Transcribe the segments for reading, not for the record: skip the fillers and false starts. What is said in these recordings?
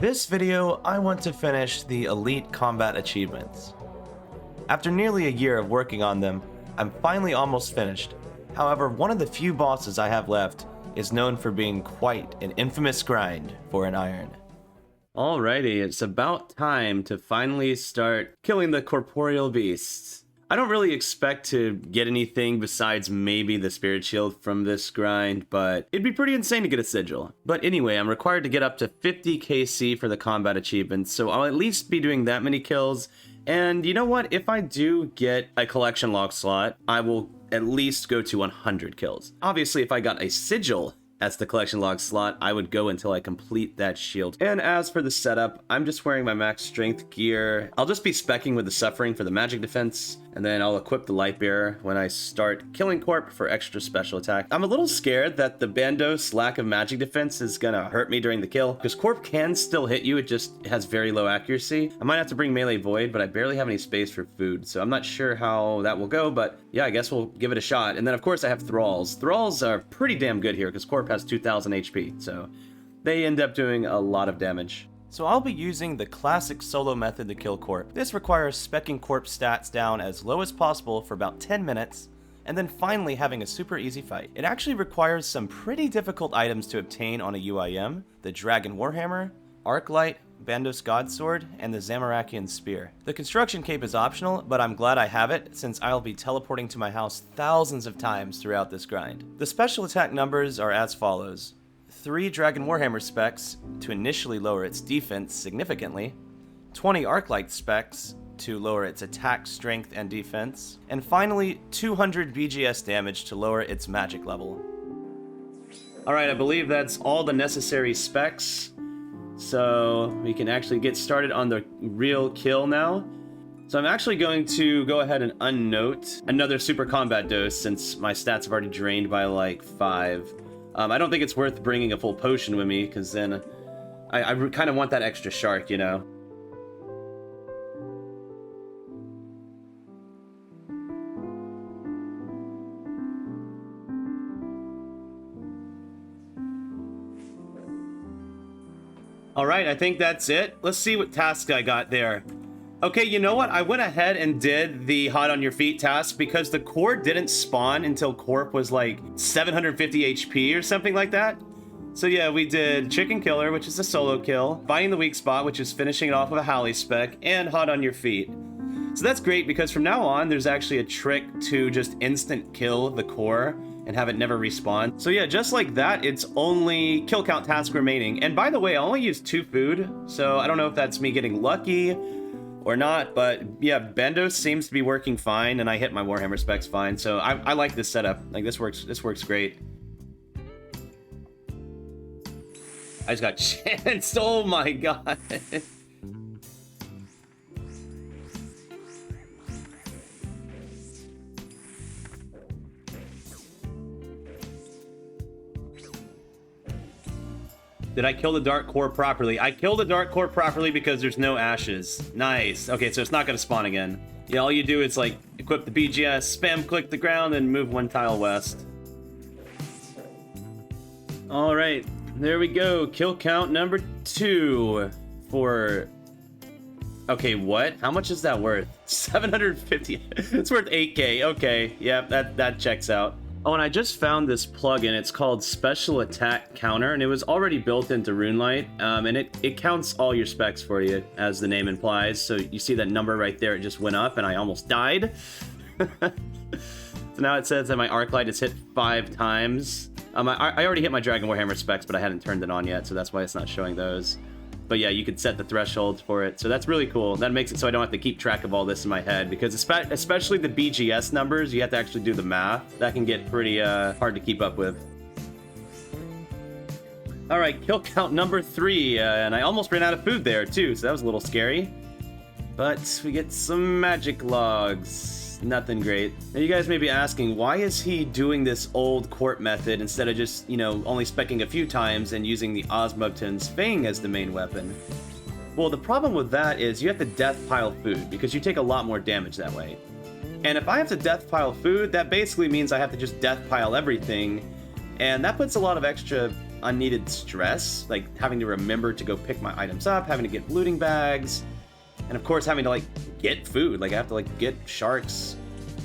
this video, I want to finish the Elite Combat achievements. After nearly a year of working on them, I'm finally almost finished. However, one of the few bosses I have left is known for being quite an infamous grind for an iron. Alrighty, it's about time to finally start killing the corporeal beasts. I don't really expect to get anything besides maybe the spirit shield from this grind, but it'd be pretty insane to get a sigil. But anyway, I'm required to get up to 50 KC for the combat achievements, so I'll at least be doing that many kills. And you know what? If I do get a collection log slot, I will at least go to 100 kills. Obviously, if I got a sigil as the collection log slot, I would go until I complete that shield. And as for the setup, I'm just wearing my max strength gear. I'll just be speccing with the suffering for the magic defense, and then I'll equip the light bearer when I start killing Corp for extra special attack. I'm a little scared that the Bandos lack of magic defense is gonna hurt me during the kill, because Corp can still hit you, it just has very low accuracy. I might have to bring melee void, but I barely have any space for food, so I'm not sure how that will go, but yeah, I guess we'll give it a shot. And then of course I have Thralls. Thralls are pretty damn good here, because Corp has 2000 HP, so they end up doing a lot of damage. So I'll be using the classic solo method to kill Corp. This requires speccing Corp stats down as low as possible for about 10 minutes, and then finally having a super easy fight. It actually requires some pretty difficult items to obtain on a UIM, the Dragon Warhammer, Arclight, Bandos Godsword, and the Zamorakian Spear. The construction cape is optional, but I'm glad I have it since I'll be teleporting to my house thousands of times throughout this grind. The special attack numbers are as follows: 3 Dragon Warhammer specs to initially lower its defense significantly, 20 Arclight specs to lower its attack, strength, and defense, and finally 200 BGS damage to lower its magic level. Alright, I believe that's all the necessary specs, so we can actually get started on the real kill now. So I'm actually going to go ahead and unnote another super combat dose since my stats have already drained by like 5. I don't think it's worth bringing a full potion with me, because then I kind of want that extra shark, you know? Alright, I think that's it. Let's see what task I got there. Okay, you know what? I went ahead and did the hot on your feet task because the core didn't spawn until Corp was like 750 HP or something like that. So yeah, we did Chicken Killer, which is a solo kill, Finding the Weak Spot, which is finishing it off with a Halley spec, and hot on your feet. So that's great because from now on, there's actually a trick to just instant kill the core and have it never respawn. So yeah, just like that, it's only kill count task remaining. And by the way, I only used 2 food, so I don't know if that's me getting lucky or not, but yeah, Bandos seems to be working fine, and I hit my Warhammer specs fine, so I like this setup. Like, this works great. I just got chanced, oh my god. Did I kill the Dark Core properly? I killed the Dark Core properly because there's no ashes. Nice. Okay, so it's not going to spawn again. Yeah, all you do is, like, equip the BGS, spam click the ground, and move 1 tile west. Alright, there we go. Kill count number 2 for... Okay, what? How much is that worth? 750. It's worth 8k. Okay, yeah, that checks out. Oh, and I just found this plugin. It's called Special Attack Counter, and it was already built into Runelight, and it counts all your specs for you, as the name implies. So you see that number right there, it just went up, and I almost died. So now it says that my Arclight is hit 5 times. I already hit my Dragon Warhammer specs, but I hadn't turned it on yet, so that's why it's not showing those. But yeah, you could set the thresholds for it, so that's really cool. That makes it so I don't have to keep track of all this in my head, because especially the BGS numbers, you have to actually do the math. That can get pretty hard to keep up with. Alright, kill count number 3, and I almost ran out of food there too, so that was a little scary. But we get some magic logs. Nothing great. Now you guys may be asking, why is he doing this old Corp method instead of just, you know, only specking a few times and using the Osmoton's Fang as the main weapon? Well, the problem with that is you have to death pile food, because you take a lot more damage that way. And if I have to death pile food, that basically means I have to just death pile everything, and that puts a lot of extra unneeded stress, like having to remember to go pick my items up, having to get looting bags, and of course having to like get food. Like I have to like get sharks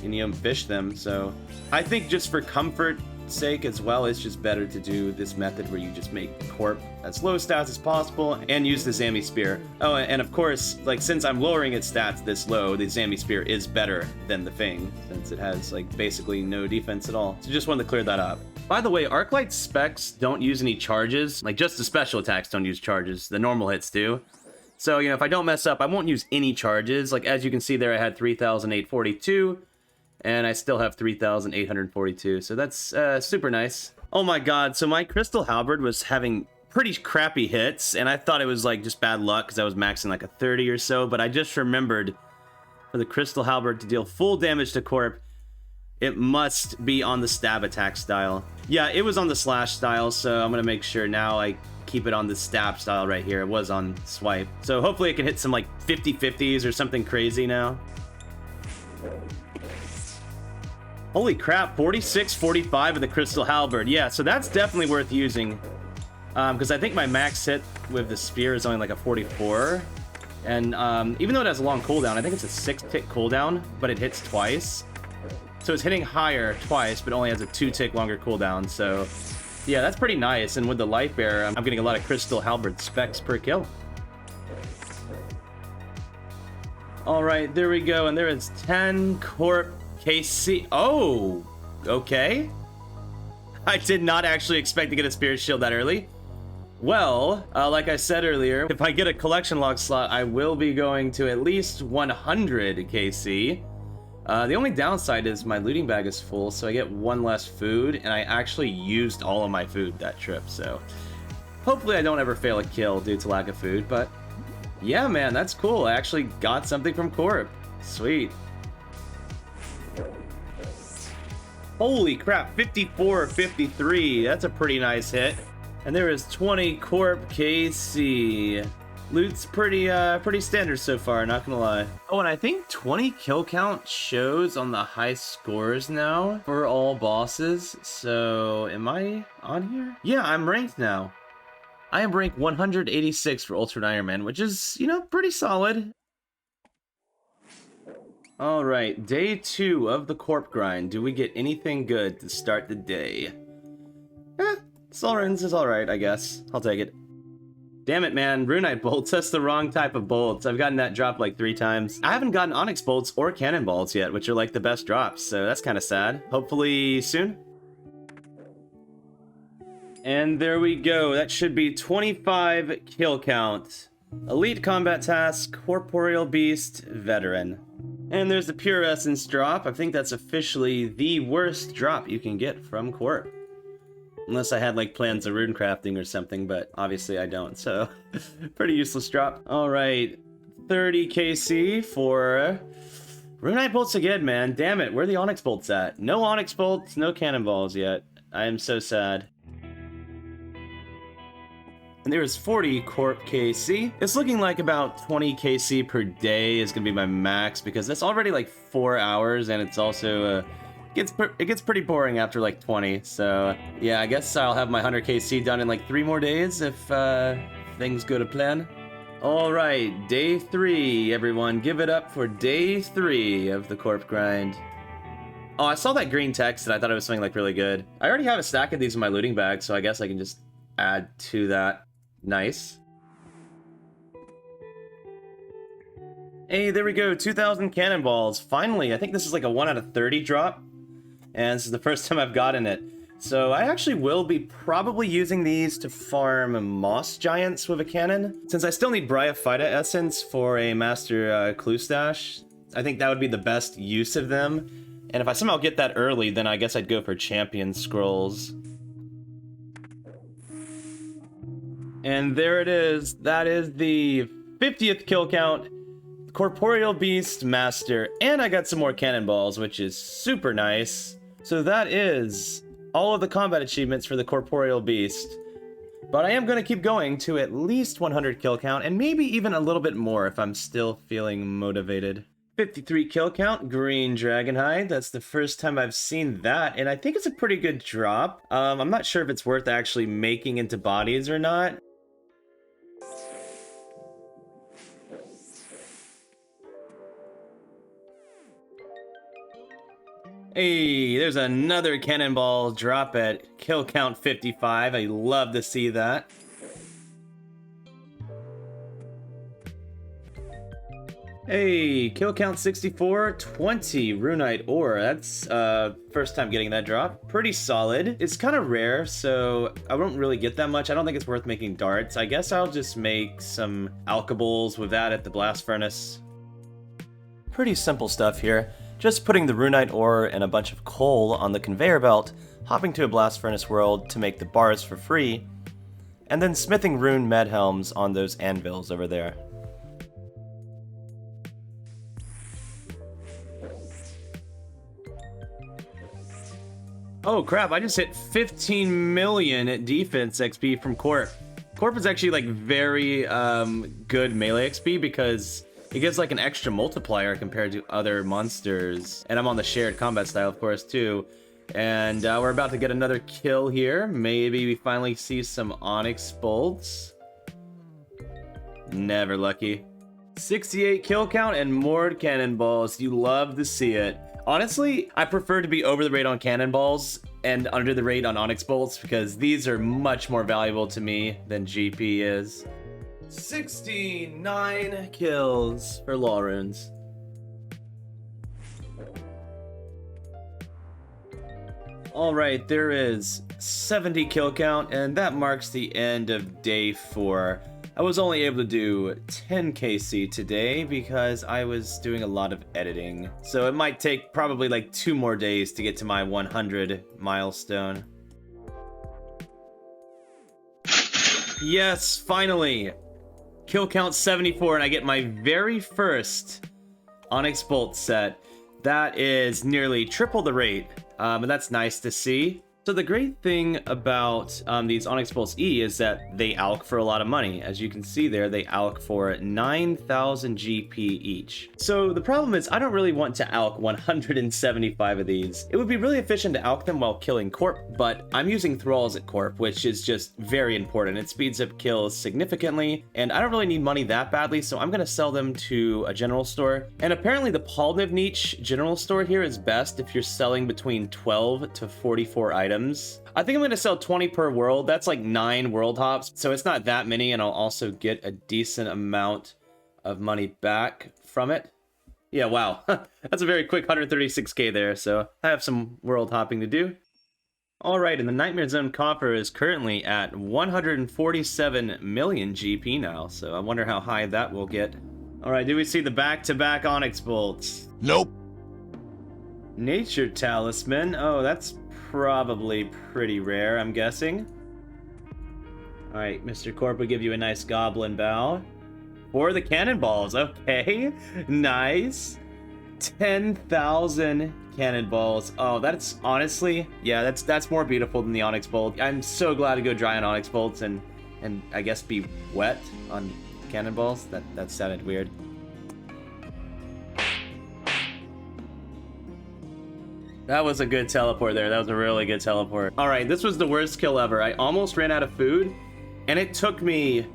and, you know, fish them. So I think just for comfort sake as well, it's just better to do this method where you just make Corp as low stats as possible and use the Zammy Spear. Oh, and of course, like since I'm lowering its stats this low, the Zammy Spear is better than the Fang since it has like basically no defense at all. So just wanted to clear that up. By the way, Arclight specs don't use any charges. Like just the special attacks don't use charges. The normal hits do. So, you know, if I don't mess up, I won't use any charges. Like as you can see there, I had 3,842. And I still have 3,842, so that's super nice. Oh my god, so my Crystal Halberd was having pretty crappy hits, and I thought it was like just bad luck because I was maxing like a 30 or so, but I just remembered for the Crystal Halberd to deal full damage to Corp, it must be on the stab attack style. Yeah, it was on the slash style, so I'm gonna make sure now I keep it on the stab style right here. It was on swipe. So hopefully it can hit some like 50-50s or something crazy now. Holy crap, 46-45 of the Crystal Halberd. Yeah, so that's definitely worth using. Because I think my max hit with the spear is only like a 44. And even though it has a long cooldown, I think it's a 6-tick cooldown, but it hits twice. So it's hitting higher twice, but only has a 2-tick longer cooldown. So yeah, that's pretty nice. And with the Life Bearer, I'm getting a lot of Crystal Halberd specs per kill. All right, there we go. And there is 10 Corp KC. Oh, okay. I did not actually expect to get a Spirit Shield that early. Well, like I said earlier, if I get a collection log slot, I will be going to at least 100 KC. The only downside is my looting bag is full, so I get one less food, and I actually used all of my food that trip, so hopefully I don't ever fail a kill due to lack of food, but yeah, man, that's cool. I actually got something from Corp. Sweet. Holy crap, 54-53. That's a pretty nice hit. And there is 20 Corp KC. Loot's pretty standard so far, not gonna lie. Oh, and I think 20 kill count shows on the high scores now for all bosses. So, am I on here? Yeah, I'm ranked now. I am ranked 186 for Ultra Iron Man, which is, you know, pretty solid. All right, day 2 of the Corp grind. Do we get anything good to start the day? Solrens is all right, I guess. I'll take it. Damn it, man. Runite bolts. That's the wrong type of bolts. I've gotten that drop like 3 times. I haven't gotten Onyx bolts or cannonballs yet, which are like the best drops, so that's kind of sad. Hopefully soon. And there we go. That should be 25 kill count. Elite combat task, Corporeal Beast, Veteran. And there's the Pure Essence drop. I think that's officially the worst drop you can get from Corp. Unless I had like plans of rune crafting or something, but obviously I don't, so pretty useless drop. All right, 30 KC for Runite bolts again, man. Damn it, where are the Onyx bolts at? No Onyx bolts, no cannonballs yet. I am so sad. And there is 40 Corp KC. It's looking like about 20 KC per day is gonna be my max because that's already like 4 hours, and it's also it gets pretty boring after like 20. So yeah, I guess I'll have my 100 KC done in like 3 more days if things go to plan. All right, day 3, everyone. Give it up for day 3 of the Corp grind. Oh, I saw that green text and I thought it was something like really good. I already have a stack of these in my looting bag, so I guess I can just add to that. Nice. Hey, there we go. 2,000 cannonballs. Finally, I think this is like a 1 out of 30 drop. And this is the first time I've gotten it. So I actually will be probably using these to farm moss giants with a cannon. Since I still need Bryophyta essence for a master clue stash, I think that would be the best use of them. And if I somehow get that early, then I guess I'd go for champion scrolls. And there it is. That is the 50th kill count. Corporeal Beast Master. And I got some more cannonballs, which is super nice. So that is all of the combat achievements for the Corporeal Beast. But I am going to keep going to at least 100 kill count, and maybe even a little bit more if I'm still feeling motivated. 53 kill count, green dragonhide. That's the first time I've seen that, and I think it's a pretty good drop. I'm not sure if it's worth actually making into bodies or not. Hey, there's another cannonball drop at kill count 55. I love to see that. Hey, kill count 64, 20 runite ore. That's first time getting that drop. Pretty solid. It's kind of rare, so I won't really get that much. I don't think it's worth making darts. I guess I'll just make some alkables with that at the blast furnace. Pretty simple stuff here. Just putting the runite ore and a bunch of coal on the conveyor belt, hopping to a blast furnace world to make the bars for free, and then smithing rune med helms on those anvils over there. Oh crap, I just hit 15 million defense XP from Corp. Corp is actually like very good melee XP because it gives like an extra multiplier compared to other monsters. And I'm on the shared combat style, of course, too. And we're about to get another kill here. Maybe we finally see some onyx bolts. Never lucky. 68 kill count and more cannonballs. You love to see it. Honestly, I prefer to be over the rate on cannonballs and under the rate on onyx bolts because these are much more valuable to me than GP is. 69 kills for law runes. Alright, there is 70 kill count, and that marks the end of day 4. I was only able to do 10 KC today because I was doing a lot of editing. So it might take probably like 2 more days to get to my 100 milestone. Yes, finally! Kill count 74, and I get my very first Onyx Bolt set. That is nearly triple the rate, and that's nice to see. So the great thing about these Onyx Bolts E is that they alch for a lot of money. As you can see there, they alch for 9,000 GP each. So the problem is I don't really want to alch 175 of these. It would be really efficient to alch them while killing Corp, but I'm using thralls at Corp, which is just very important. It speeds up kills significantly, and I don't really need money that badly, so I'm gonna sell them to a general store. And apparently the Palniv niche general store here is best if you're selling between 12 to 44 items. I think I'm going to sell 20 per world. That's like 9 world hops, so it's not that many, and I'll also get a decent amount of money back from it. Yeah, wow. That's a very quick 136k there, so I have some world hopping to do. Alright, and the Nightmare Zone coffer is currently at 147 million GP now, so I wonder how high that will get. Alright, do we see the back-to-back Onyx Bolts? Nope. Nature Talisman. Oh, that's probably pretty rare, I'm guessing. Alright, Mr. Corp will give you a nice goblin bow. For the cannonballs, okay. Nice. 10,000 cannonballs. Oh, that's honestly, yeah, that's more beautiful than the Onyx Bolt. I'm so glad to go dry on Onyx Bolts and I guess be wet on cannonballs. That sounded weird. That was a good teleport there. That was a really good teleport. All right, this was the worst kill ever. I almost ran out of food, and it took me,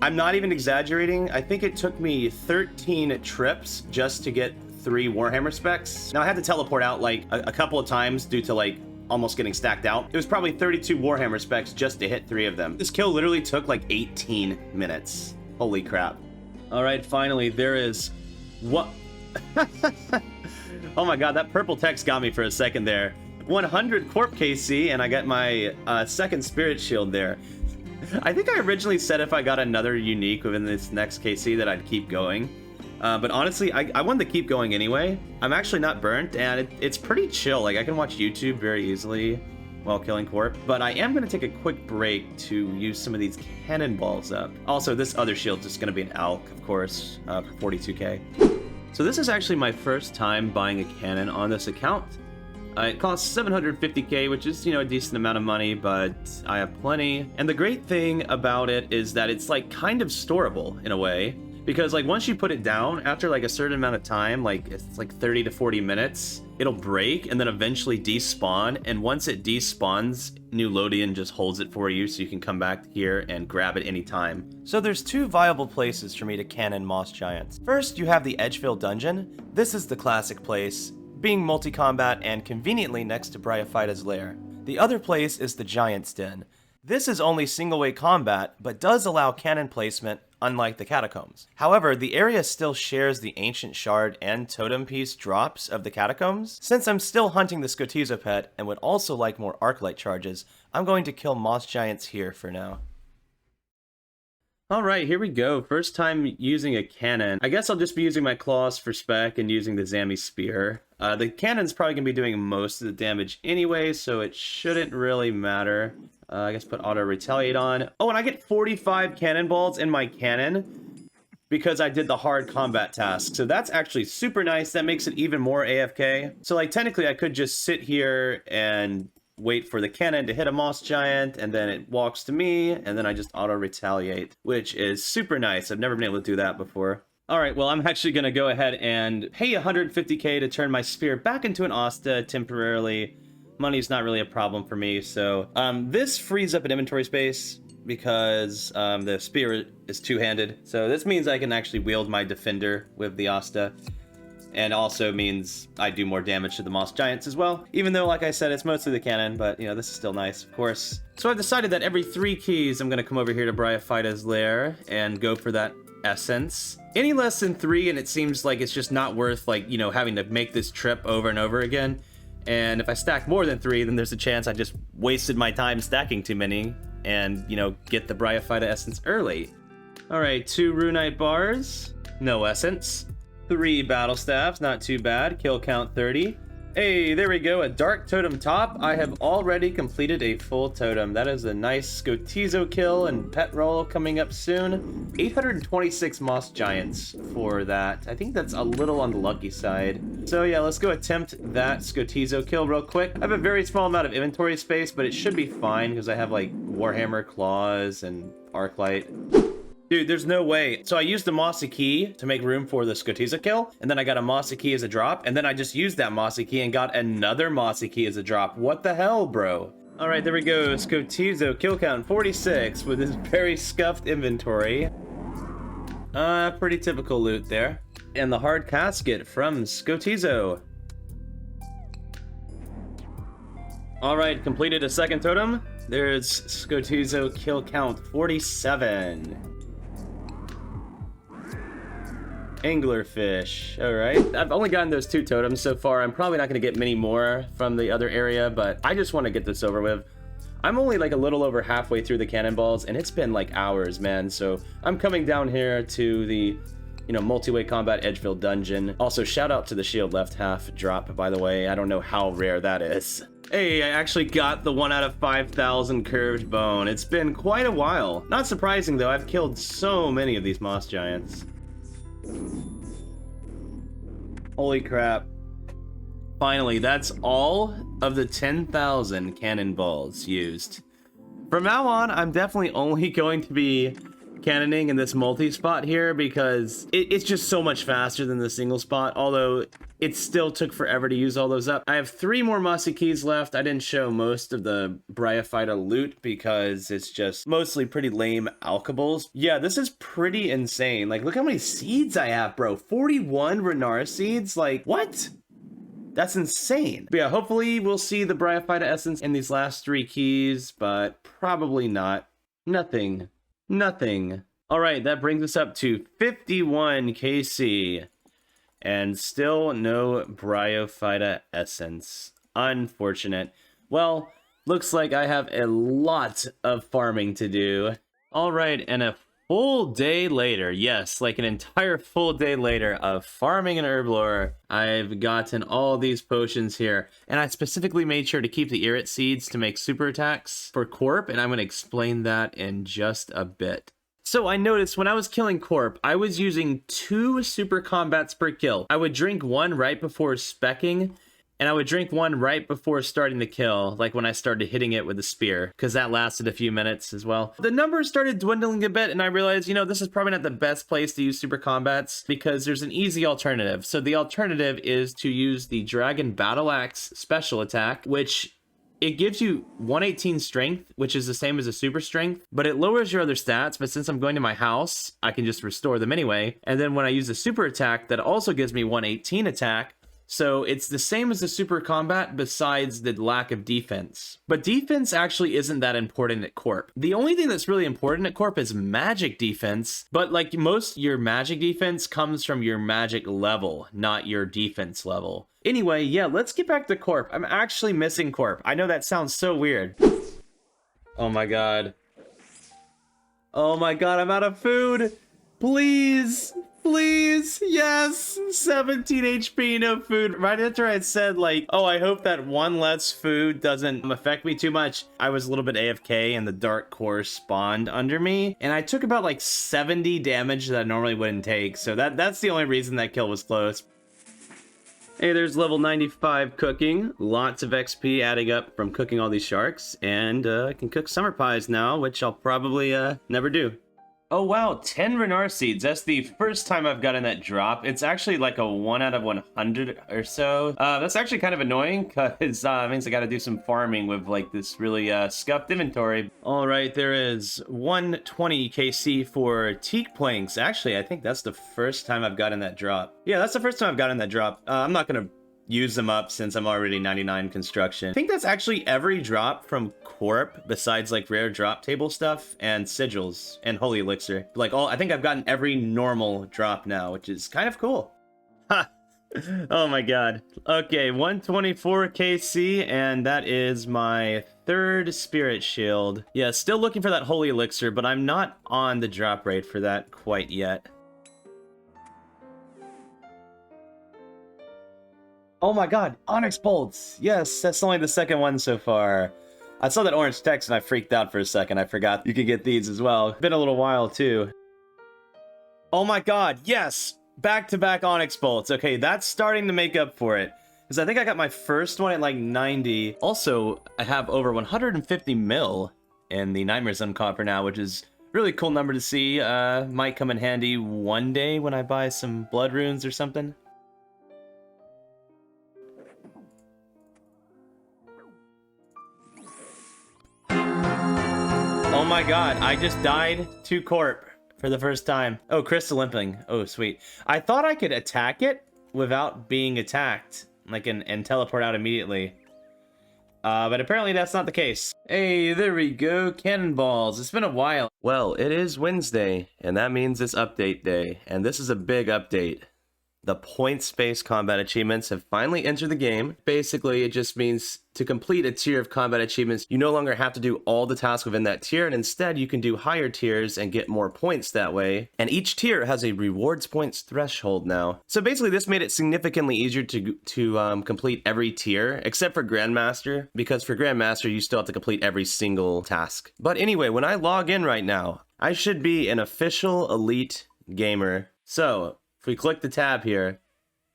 I'm not even exaggerating, I think it took me 13 trips just to get 3 Warhammer specs. Now, I had to teleport out like a couple of times due to like almost getting stacked out. It was probably 32 Warhammer specs just to hit 3 of them. This kill literally took like 18 minutes. Holy crap. All right, finally, there is what? Oh my god, that purple text got me for a second there. 100 Corp KC, and I got my second Spirit Shield there. I think I originally said if I got another unique within this next KC that I'd keep going. But honestly, I wanted to keep going anyway. I'm actually not burnt, and it's pretty chill. Like, I can watch YouTube very easily while killing Corp. But I am going to take a quick break to use some of these cannonballs up. Also, this other shield's just going to be an alch, of course, for 42k. So this is actually my first time buying a cannon on this account. It costs 750k, which is, a decent amount of money, but I have plenty. And the great thing about it is that it's like kind of storable in a way. because like once you put it down, after like a certain amount of time, like it's like 30 to 40 minutes, it'll break and then eventually despawn. And once it despawns, New Lothian just holds it for you so you can come back here and grab it anytime. So there's two viable places for me to cannon Moss Giants. First, you have the Edgefield Dungeon. This is the classic place, being multi-combat and conveniently next to Bryophyta's lair. The other place is the Giant's Den. This is only single-way combat, but does allow cannon placement, unlike the Catacombs. However, the area still shares the Ancient Shard and Totem Piece drops of the Catacombs. Since I'm still hunting the Skotizo pet and would also like more Arclight charges, I'm going to kill Moss Giants here for now. Alright, here we go. First time using a cannon. I guess I'll just be using my claws for spec and using the Zammy Spear. The cannon's probably going to be doing most of the damage anyway, so it shouldn't really matter. I guess put auto retaliate on. Oh, and I get 45 cannonballs in my cannon because I did the hard combat task. So that's actually super nice. That makes it even more AFK. So like technically I could just sit here and wait for the cannon to hit a Moss Giant, and then it walks to me, and then I just auto retaliate, which is super nice. I've never been able to do that before. Alright, well, I'm actually going to go ahead and pay 150k to turn my spear back into an Asta temporarily. Money's not really a problem for me, so this frees up an inventory space because the spear is two-handed. So this means I can actually wield my defender with the Asta, and also means I do more damage to the Moss Giants as well. Even though, like I said, it's mostly the cannon, but you know, this is still nice, of course. So I've decided that every 3 keys, I'm gonna come over here to Bryophyta's lair and go for that essence. Any less than 3, and it seems like it's just not worth, like, you know, having to make this trip over and over again. And if I stack more than 3, then there's a chance I just wasted my time stacking too many and, you know, get the Bryophyta essence early. Alright, 2 Runite bars, no essence. 3 battle staffs, not too bad. Kill count 30. Hey, there we go, a dark totem top. I have already completed a full totem. That is a nice Skotizo kill and pet roll coming up soon. 826 Moss Giants for that. I think that's a little on the lucky side. So yeah, let's go attempt that Skotizo kill real quick. I have a very small amount of inventory space, but it should be fine because I have like Warhammer Claws and Arclight. Dude, there's no way. So I used the Mossy Key to make room for the Skotizo kill, and then I got a Mossy Key as a drop, and then I just used that Mossy Key and got another Mossy Key as a drop. What the hell, bro? All right, there we go. Skotizo kill count 46 with his very scuffed inventory. Pretty typical loot there. And the hard casket from Skotizo. All right, completed a second totem. There's Skotizo kill count 47. Anglerfish. Alright. I've only gotten those 2 totems so far. I'm probably not going to get many more from the other area, but I just want to get this over with. I'm only like a little over halfway through the cannonballs, and it's been like hours, man. So I'm coming down here to the, you know, multi-way combat Edgefield Dungeon. Also, shout out to the shield left half drop, by the way. I don't know how rare that is. Hey, I actually got the 1 out of 5,000 curved bone. It's been quite a while. Not surprising, though. I've killed so many of these Moss Giants. Holy crap. Finally, that's all of the 10,000 cannonballs used. From now on, I'm definitely only going to be cannoning in this multi-spot here because it's just so much faster than the single spot, although it still took forever to use all those up. I have 3 more Mossy Keys left. I didn't show most of the Bryophyta loot because it's just mostly pretty lame alkables. Yeah, this is pretty insane. Like, look how many seeds I have, bro. 41 Renar seeds? Like, what? That's insane. But yeah, hopefully we'll see the Bryophyta essence in these last 3 keys, but probably not. Nothing. All right, that brings us up to 51 KC. And still no Bryophyta essence. Unfortunate. Well, looks like I have a lot of farming to do. All right, and a full day later, yes, like an entire full day later of farming and herblore, I've gotten all these potions here. And I specifically made sure to keep the Irrit seeds to make super attacks for Corp, and I'm going to explain that in just a bit. So I noticed when I was killing Corp, I was using 2 super combats per kill. I would drink 1 right before speccing, And I would drink one right before starting the kill, like when I started hitting it with the spear, because that lasted a few minutes as well. The numbers started dwindling a bit, and I realized, you know, this is probably not the best place to use super combats because there's an easy alternative. So the alternative is to use the Dragon Battle Axe special attack, which it gives you 118 strength, which is the same as a super strength, but it lowers your other stats. But since I'm going to my house, I can just restore them anyway. And then when I use the super attack, that also gives me 118 attack. So it's the same as the super combat besides the lack of defense. But defense actually isn't that important at Corp. The only thing that's really important at Corp is magic defense, but like most, your magic defense comes from your magic level, not your defense level. Anyway, yeah, let's get back to Corp. I'm actually missing Corp. I know that sounds so weird. Oh my god. Oh my god, I'm out of food. Please. Please, yes, 17 HP, no food. Right after I said like, oh, I hope that one less food doesn't affect me too much, I was a little bit AFK and the dark core spawned under me. And I took about like 70 damage that I normally wouldn't take. So that's the only reason that kill was close. Hey, there's level 95 cooking. Lots of XP adding up from cooking all these sharks. And I can cook summer pies now, which I'll probably never do. Oh wow, 10 Renar seeds. That's the first time I've gotten that drop. It's actually like a 1 out of 100 or so. That's actually kind of annoying because it means I gotta do some farming with like this really scuffed inventory. All right, there is 120 KC for teak planks. Actually, I think that's the first time I've gotten that drop. Yeah, that's the first time I've gotten that drop. I'm not gonna use them up since I'm already 99 construction. I think that's actually every drop from Corp besides like rare drop table stuff and sigils and holy elixir. Like I think I've gotten every normal drop now, which is kind of cool. Ha! Oh my god. Okay, 124 KC, and that is my 3rd spirit shield. Yeah, still looking for that holy elixir, but I'm not on the drop rate for that quite yet. Oh my god, Onyx Bolts! Yes, that's only the 2nd one so far. I saw that orange text and I freaked out for a second. I forgot you could get these as well. Been a little while too. Oh my god, yes! Back-to-back Onyx Bolts. Okay, that's starting to make up for it. Because I think I got my first one at like 90. Also, I have over 150 mil in the Nightmare Zone copper now, which is really cool number to see. Might come in handy one day when I buy some blood runes or something. Oh my god, I just died to Corp for the first time. Oh, crystal limping. Oh, sweet. I thought I could attack it without being attacked, like and teleport out immediately. But apparently that's not the case. Hey, there we go, cannonballs. It's been a while. Well, it is Wednesday, and that means it's update day, and this is a big update. The points-based combat achievements have finally entered the game. Basically, it just means to complete a tier of combat achievements, you no longer have to do all the tasks within that tier, and instead you can do higher tiers and get more points that way. And each tier has a rewards points threshold now. So basically, this made it significantly easier to complete every tier, except for Grandmaster, because for Grandmaster, you still have to complete every single task. But anyway, when I log in right now, I should be an official elite gamer. So if we click the tab here,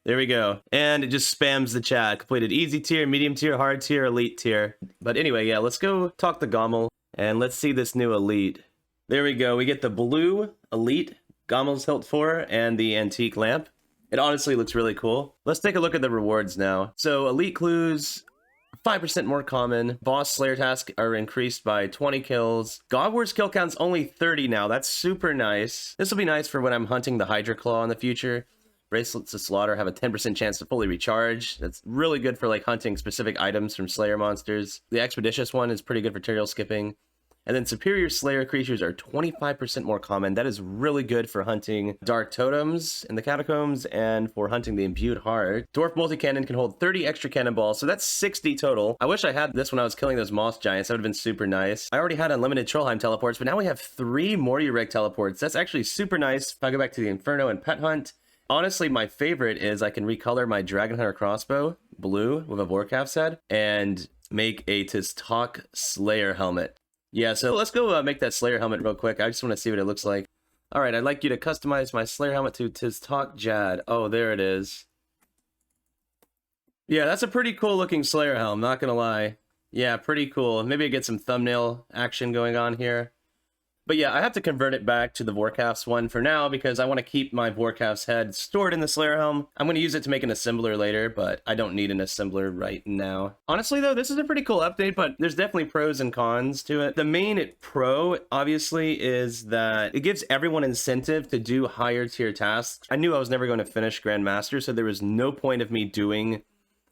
there we go. And it just spams the chat. Completed easy tier, medium tier, hard tier, elite tier. But anyway, yeah, let's go talk to Gommel and let's see this new elite. There we go. We get the blue elite, Gommel's Hilt 4, and the antique lamp. It honestly looks really cool. Let's take a look at the rewards now. So elite clues, 5% more common. Boss Slayer tasks are increased by 20 kills. God Wars kill count's only 30 now. That's super nice. This will be nice for when I'm hunting the Hydra Claw in the future. Bracelets of Slaughter have a 10% chance to fully recharge. That's really good for like hunting specific items from Slayer monsters. The Expeditious one is pretty good for material skipping. And then Superior Slayer creatures are 25% more common. That is really good for hunting Dark Totems in the Catacombs and for hunting the Imbued Heart. Dwarf Multi-Cannon can hold 30 extra cannonballs, so that's 60 total. I wish I had this when I was killing those Moss Giants. That would have been super nice. I already had unlimited Trollheim teleports, but now we have 3 Morty-Reg teleports. That's actually super nice. If I go back to the Inferno and Pet Hunt, honestly, my favorite is I can recolor my Dragon Hunter crossbow blue with a Vorkath's head and make a Tistok Slayer helmet. Yeah, so let's go make that Slayer helmet real quick. I just want to see what it looks like. All right, I'd like you to customize my Slayer helmet to Tistok Jad. Oh, there it is. Yeah, that's a pretty cool looking Slayer helm, not gonna lie. Yeah, pretty cool. Maybe I get some thumbnail action going on here. But yeah, I have to convert it back to the Vorkath's one for now because I want to keep my Vorkath's head stored in the Slayer helm. I'm going to use it to make an assembler later, but I don't need an assembler right now. Honestly though, this is a pretty cool update, but there's definitely pros and cons to it. The main pro, obviously, is that it gives everyone incentive to do higher tier tasks. I knew I was never going to finish Grandmaster, so there was no point of me doing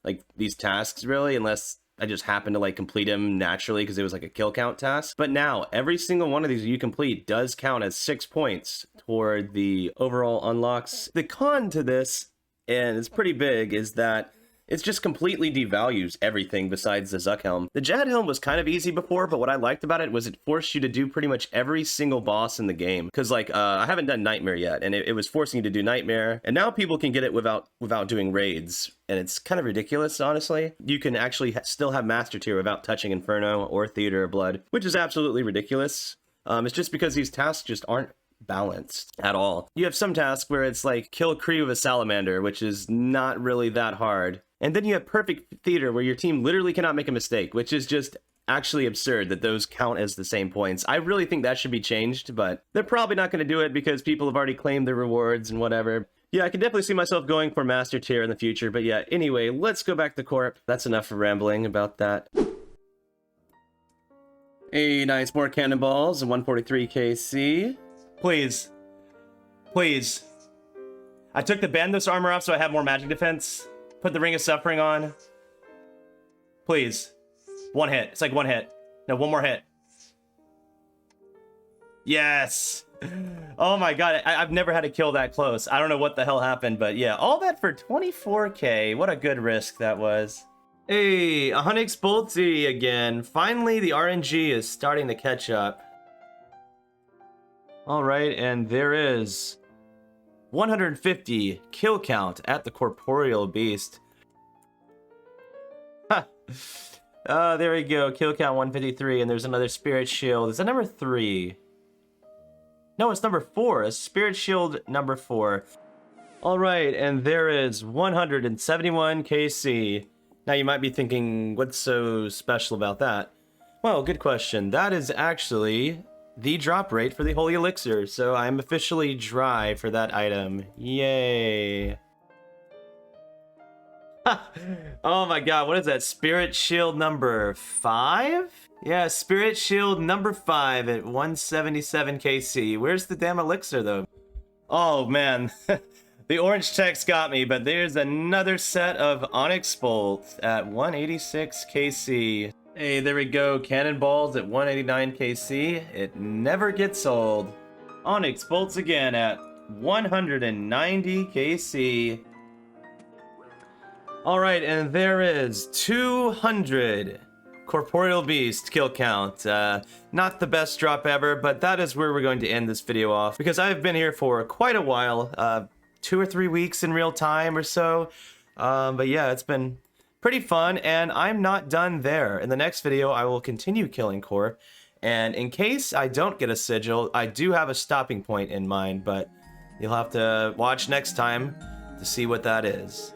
like these tasks really, unless I just happened to like complete them naturally because it was like a kill count task. But now every single one of these you complete does count as 6 points toward the overall unlocks. The con to this, and it's pretty big, is that it's just completely devalues everything besides the Zuck helm. The Jad helm was kind of easy before, but what I liked about it was it forced you to do pretty much every single boss in the game. Because like, I haven't done Nightmare yet, and it was forcing you to do Nightmare, and now people can get it without doing raids, and it's kind of ridiculous, honestly. You can actually still have Master Tier without touching Inferno or Theater of Blood, which is absolutely ridiculous. It's just because these tasks just aren't balanced at all. You have some tasks where it's like kill Kree with a salamander, which is not really that hard. And then you have Perfect Theater, where your team literally cannot make a mistake, which is just actually absurd that those count as the same points. I really think that should be changed, but they're probably not going to do it because people have already claimed their rewards and whatever. Yeah, I can definitely see myself going for Master Tier in the future, but yeah, anyway, let's go back to Corp. That's enough for rambling about that. Hey, nice, more cannonballs, 143 KC. Please. Please. I took the Bandos armor off so I have more magic defense. Put the Ring of Suffering on. Please. One hit. It's like one hit. No, one more hit. Yes. Oh my god. I've never had a kill that close. I don't know what the hell happened, but yeah. All that for 24k. What a good risk that was. Hey, Onyx Bolty again. Finally, the RNG is starting to catch up. Alright, and there is 150 kill count at the Corporeal Beast. Ha! There we go. Kill count 153, and there's another Spirit Shield. Is that number 3? No, it's number 4. A Spirit Shield number 4. Alright, and there is 171 KC. Now you might be thinking, what's so special about that? Well, good question. That is actually the drop rate for the Holy Elixir, so I'm officially dry for that item. Yay. Oh my god, what is that? Spirit Shield number 5? Yeah, Spirit Shield number 5 at 177 KC. Where's the damn elixir, though? Oh man, the orange text got me, but there's another set of Onyx Bolt at 186 KC. Hey, there we go. Cannonballs at 189 KC. It never gets old. Onyx Bolts again at 190 KC. Alright, and there is 200 Corporeal Beast kill count. Not the best drop ever, but that is where we're going to end this video off, because I've been here for quite a while. 2 or 3 weeks in real time or so. But yeah, it's been pretty fun, and I'm not done there. In the next video, I will continue killing Corp, and in case I don't get a sigil, I do have a stopping point in mind, but you'll have to watch next time to see what that is.